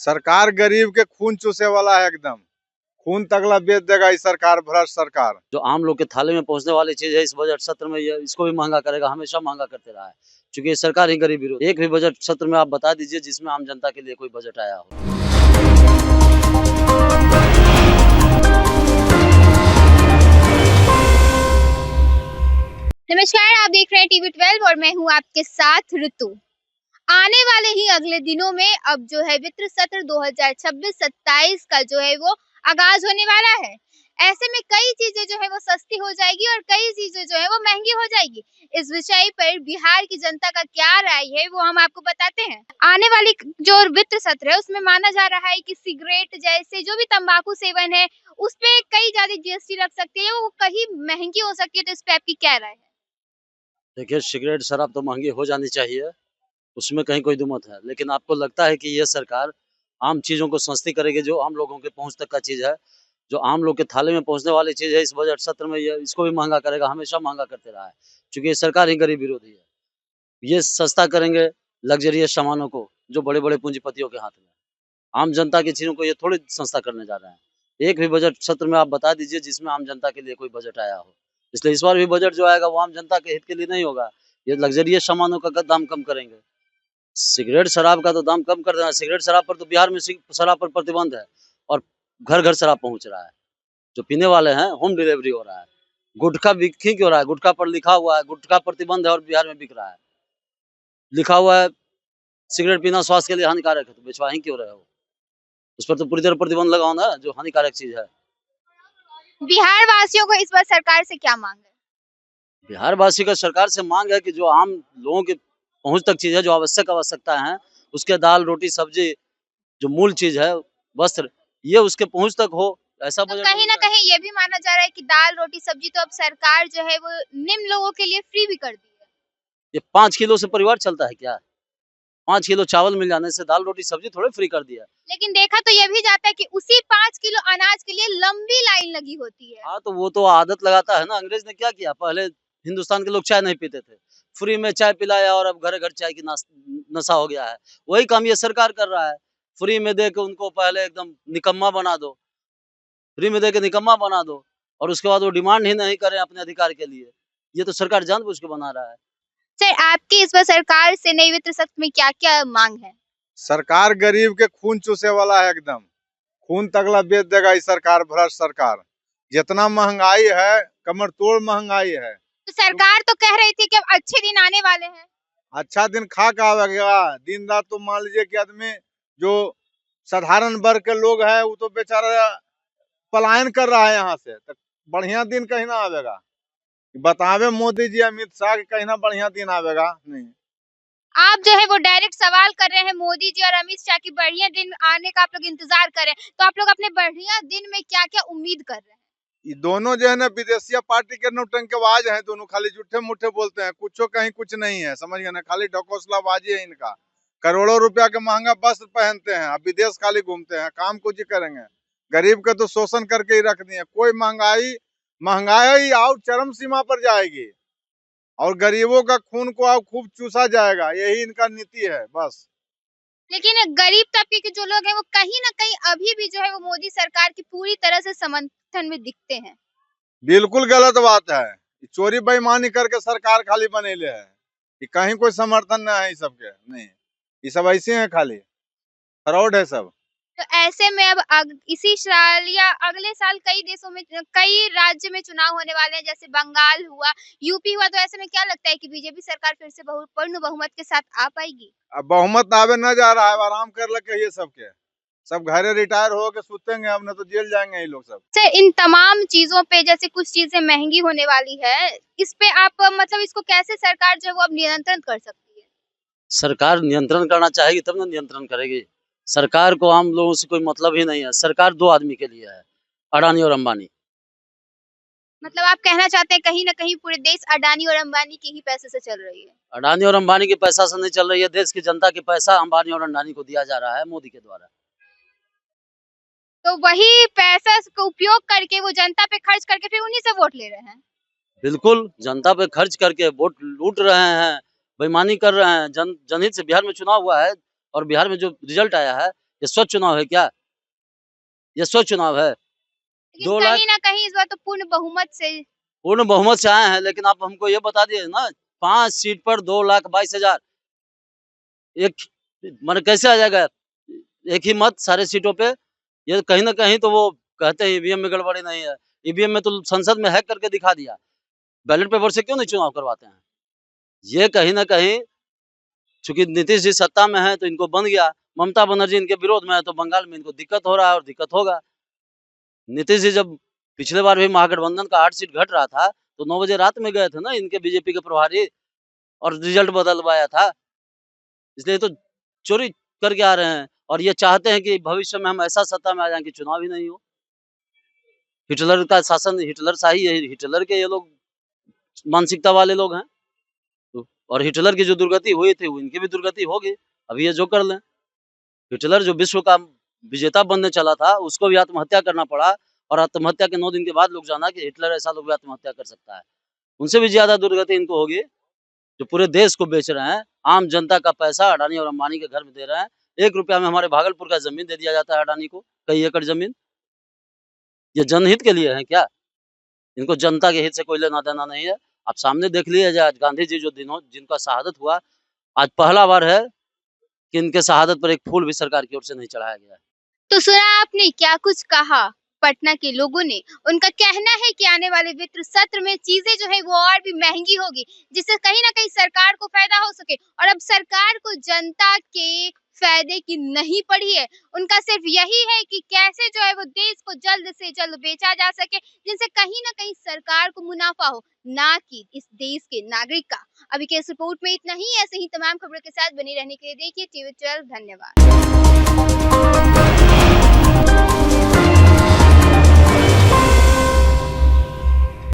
सरकार गरीब के खून चूसे वाला है एकदम। खून तगला बेच देगा ये सरकार, भ्रष्ट सरकार। जो आम लोग के थाले में पहुंचने वाली चीज है इस बजट सत्र में ये इसको भी महंगा करेगा, हमेशा महंगा करते रहा है क्योंकि ये सरकार ही गरीब विरोधी। एक भी बजट सत्र में आप बता दीजिए जिसमें आम जनता के लिए कोई बजट आया हो। नमस्कार, आप देख रहे हैं टीवी 12 और मैं हूं आपके साथ ऋतु। आने वाले ही अगले दिनों में अब जो है वित्त सत्र 2026-27 का जो है वो आगाज होने वाला है। ऐसे में कई चीजें जो है वो सस्ती हो जाएगी और कई चीजें जो है वो महंगी हो जाएगी। इस विषय पर बिहार की जनता का क्या राय है वो हम आपको बताते हैं। आने वाली जो वित्त सत्र है उसमें माना जा रहा है कि सिगरेट जैसे जो भी तंबाकू सेवन है उस पे कई ज्यादा जीएसटी लग सकती है, वो कहीं महंगी हो सकती है। तो इस पे आपकी क्या राय है? देखिए, सिगरेट शराब तो महंगी हो जानी चाहिए, उसमें कहीं कोई दुमत है, लेकिन आपको लगता है कि ये सरकार आम चीजों को सस्ती करेगी जो आम लोगों के पहुंच तक का चीज है, जो आम लोग के थाले में पहुंचने वाली चीज है इस बजट सत्र में ये इसको भी महंगा करेगा, हमेशा महंगा करते रहा है क्योंकि ये सरकार ही गरीब विरोधी है। ये सस्ता करेंगे लग्जरियस सामानों को जो बड़े बड़े पूंजीपतियों के हाथ में है। आम जनता की चीजों को ये थोड़ी सस्ता करने जा रहे हैं। एक भी बजट सत्र में आप बता दीजिए जिसमें आम जनता के लिए कोई बजट आया हो। इसलिए इस बार भी बजट जो आएगा वो आम जनता के हित के लिए नहीं होगा। ये लग्जरियस सामानों का दाम कम करेंगे। सिगरेट शराब का तो दाम कम कर देना। सिगरेट शराब पर तो बिहार में शराब पर प्रतिबंध है और घर घर शराब पहुंच रहा है। जो पीने वाले हैं होम डिलीवरी हो रहा है। गुटखा बिक क्यों रहा है? गुटखा पर लिखा हुआ है गुटखा प्रतिबंध है और बिहार में बिक रहा है। लिखा हुआ है सिगरेट पीना स्वास्थ्य के लिए हानिकारक है, तो बेचवा ही क्यों रहे हो? उस पर तो पूरी तरह प्रतिबंध लगाओ ना, जो हानिकारक चीज है। बिहार वासियों को इस बार सरकार से क्या मांग है? बिहार वासी का सरकार से मांग है कि जो आम लोगों के पहुंच तक चीज है, जो आवश्यकता है, उसके दाल रोटी सब्जी जो मूल चीज है, वस्त्र, ये उसके पहुंच तक हो, ऐसा तो बजट कहीं ना कहीं ये भी माना जा रहा है कि दाल रोटी सब्जी तो अब सरकार जो है वो निम्न लोगों के लिए फ्री भी कर दी है। ये 5 किलो से परिवार चलता है क्या? 5 किलो चावल मिल जाने से दाल रोटी सब्जी थोड़े फ्री कर दिया। लेकिन देखा तो ये भी जाता है कि उसी 5 किलो अनाज के लिए लंबी लाइन लगी होती है। हाँ, तो वो तो आदत लगाता है ना। अंग्रेज ने क्या किया? पहले हिंदुस्तान के लोग चाय नहीं पीते थे, फ्री में चाय पिलाया और अब घर घर चाय की नशा हो गया है। वही काम ये सरकार कर रहा है। फ्री में दे के उनको पहले एकदम निकम्मा बना दो, फ्री में दे के निकम्मा बना दो और उसके बाद वो डिमांड ही नहीं करें अपने अधिकार के लिए। ये तो सरकार जानबूझ के बना रहा है। सर, आपकी इस बार सरकार से नई वित्त सत्र में क्या क्या मांग है? सरकार गरीब के खून चूसे वाला है एकदम। खून तगला बेच देगा ये सरकार, भ्रष्ट सरकार। जितना महंगाई है, कमर तोड़ महंगाई है। तो सरकार तो कह रही थी कि अब अच्छे दिन आने वाले हैं। अच्छा दिन खा का आवेगा। दिन रात तो मान लीजिए कि आदमी जो साधारण वर्ग के लोग है वो तो बेचारा पलायन कर रहा है यहाँ से। तो बढ़िया दिन कहीं ना आवेगा। बतावे मोदी जी अमित शाह के कहीं ना बढ़िया दिन आवेगा नहीं। आप जो है वो डायरेक्ट सवाल कर रहे हैं मोदी जी और अमित शाह की बढ़िया दिन आने का आप लोग इंतजार कर रहे हैं। तो आप लोग अपने बढ़िया दिन में क्या क्या उम्मीद कर रहे हैं? ये दोनों जो है ना विदेशिया पार्टी के नौटंकबाज हैं। दोनों खाली झूठे मूठे बोलते हैं, कुछो कहीं कुछ नहीं है, समझ गए ना। खाली ढकोसलाबाजी है इनका। करोड़ों रुपया के महंगा वस्त्र पहनते हैं, अब विदेश खाली घूमते हैं, काम कुछ ही करेंगे। गरीब का तो शोषण करके ही रख दिए। कोई महंगाई और चरम सीमा पर जाएगी और गरीबों का खून को अब खूब चूसा जाएगा। यही इनका नीति है बस। लेकिन गरीब तबके के जो लोग हैं वो कहीं ना कहीं अभी भी जो है वो मोदी सरकार की पूरी तरह से समर्थन में दिखते हैं। बिल्कुल गलत बात है। चोरी बेईमानी करके सरकार खाली बनेले है। कि कहीं कोई समर्थन न है, सबके नहीं। ये सब ऐसे हैं, खाली फ्रॉड है सब। तो ऐसे में अब इसी साल या अगले साल कई देशों में कई राज्य में चुनाव होने वाले हैं, जैसे बंगाल हुआ, यूपी हुआ। तो ऐसे में क्या लगता है कि बीजेपी सरकार फिर से पूर्ण बहुमत के साथ आ पाएगी? अब बहुमत आवे न जा रहा है, अब आराम कर लगे ये सबके। सब घरे रिटायर हो के सुतेंगे, अब न तो जेल जाएंगे ये लोग सब। सर, इन तमाम चीजों पे जैसे कुछ चीजें महंगी होने वाली है, इस पे आप मतलब इसको कैसे सरकार जो है वो अब नियंत्रण कर सकती है? सरकार नियंत्रण करना चाहेगी तब ना नियंत्रण करेगी। सरकार को आम लोगों से कोई मतलब ही नहीं है। सरकार 2 आदमी के लिए है, अडानी और अंबानी। मतलब आप कहना चाहते हैं कहीं ना कहीं पूरे देश अडानी और अंबानी के ही पैसे से चल रही है? अडानी और अंबानी के पैसा से नहीं चल रही है, देश की जनता के पैसा अंबानी और अडानी को दिया जा रहा है मोदी के द्वारा। तो वही पैसा का उपयोग करके वो जनता पे खर्च करके फिर उन्हीं से वोट ले रहे हैं। बिल्कुल, जनता पे खर्च करके वोट लूट रहे हैं, बेईमानी कर रहे हैं। जनहित से बिहार में चुनाव हुआ है और बिहार में जो रिजल्ट आया है, ये स्वच्छ चुनाव है क्या? ये स्वच्छ चुनाव है? लेकिन 2 लाख कहीं ना कहीं इस बार तो पूर्ण बहुमत से पूर्ण बहुमत से आए हैं, लेकिन आप हमको ये बता दिए ना 5 सीट पर 2,22,000 एक माने कैसे आ जाएगा? एक ही मत सारे सीटों पे। ये कहीं न कहीं तो वो कहते हैं ईवीएम में गड़बड़ी नहीं है। ईवीएम में तो संसद में हैक करके दिखा दिया। बैलेट पेपर से क्यों नहीं चुनाव करवाते हैं? ये कहीं न कहीं चूँकि नीतीश जी सत्ता में हैं तो इनको बन गया। ममता बनर्जी इनके विरोध में है तो बंगाल में इनको दिक्कत हो रहा है और दिक्कत होगा। नीतीश जी जब पिछले बार भी महागठबंधन का 8 सीट घट रहा था, तो 9 बजे रात में गए थे ना इनके बीजेपी के प्रभारी और रिजल्ट बदलवाया था। इसलिए तो चोरी करके आ रहे हैं और ये चाहते हैं कि भविष्य में हम ऐसा सत्ता में आ जाएँ कि चुनाव ही नहीं हो। हिटलर का शासन हिटलरशाही है, हिटलर के ये लोग मानसिकता वाले लोग हैं। तो और हिटलर की जो दुर्गति हुई थी, वो इनकी भी दुर्गति होगी। अभी ये जो कर लें। हिटलर जो विश्व का विजेता बनने चला था, उसको भी आत्महत्या करना पड़ा और आत्महत्या के 9 दिन के बाद लोग जाना कि हिटलर ऐसा लोग भी आत्महत्या कर सकता है। उनसे भी ज़्यादा दुर्गति इनको होगी, जो पूरे देश को बेच रहे हैं। आम जनता का पैसा अडानी और अंबानी के घर में दे रहे हैं। 1 रुपया में हमारे भागलपुर का ज़मीन दे दिया जाता है अडानी को, कई एकड़ ज़मीन। ये जनहित के लिए है क्या? इनको जनता के हित से कोई लेना-देना नहीं है। आप सामने देख लीजिए आज गांधी जी जो दिनों जिनका शहादत हुआ, आज पहला बार है कि इनके शहादत पर एक फूल भी सरकार की ओर से नहीं चढ़ाया गया है। तो सुना आपने क्या कुछ कहा पटना के लोगों ने। उनका कहना है कि आने वाले वित्त सत्र में चीजें जो है वो और भी महंगी होगी, जिससे कहीं ना कहीं सरकार को फायदा हो सके। और अब सरकार को जनता के फायदे की नहीं पड़ी है, उनका सिर्फ यही है कि कैसे जो है वो देश को जल्द से जल्द बेचा जा सके, जिनसे कहीं ना कहीं सरकार को मुनाफा हो, ना कि इस देश के नागरिक का। अभी के इस रिपोर्ट में इतना ही। ऐसे ही तमाम खबरों के साथ बने रहने के लिए देखिए TV12। धन्यवाद।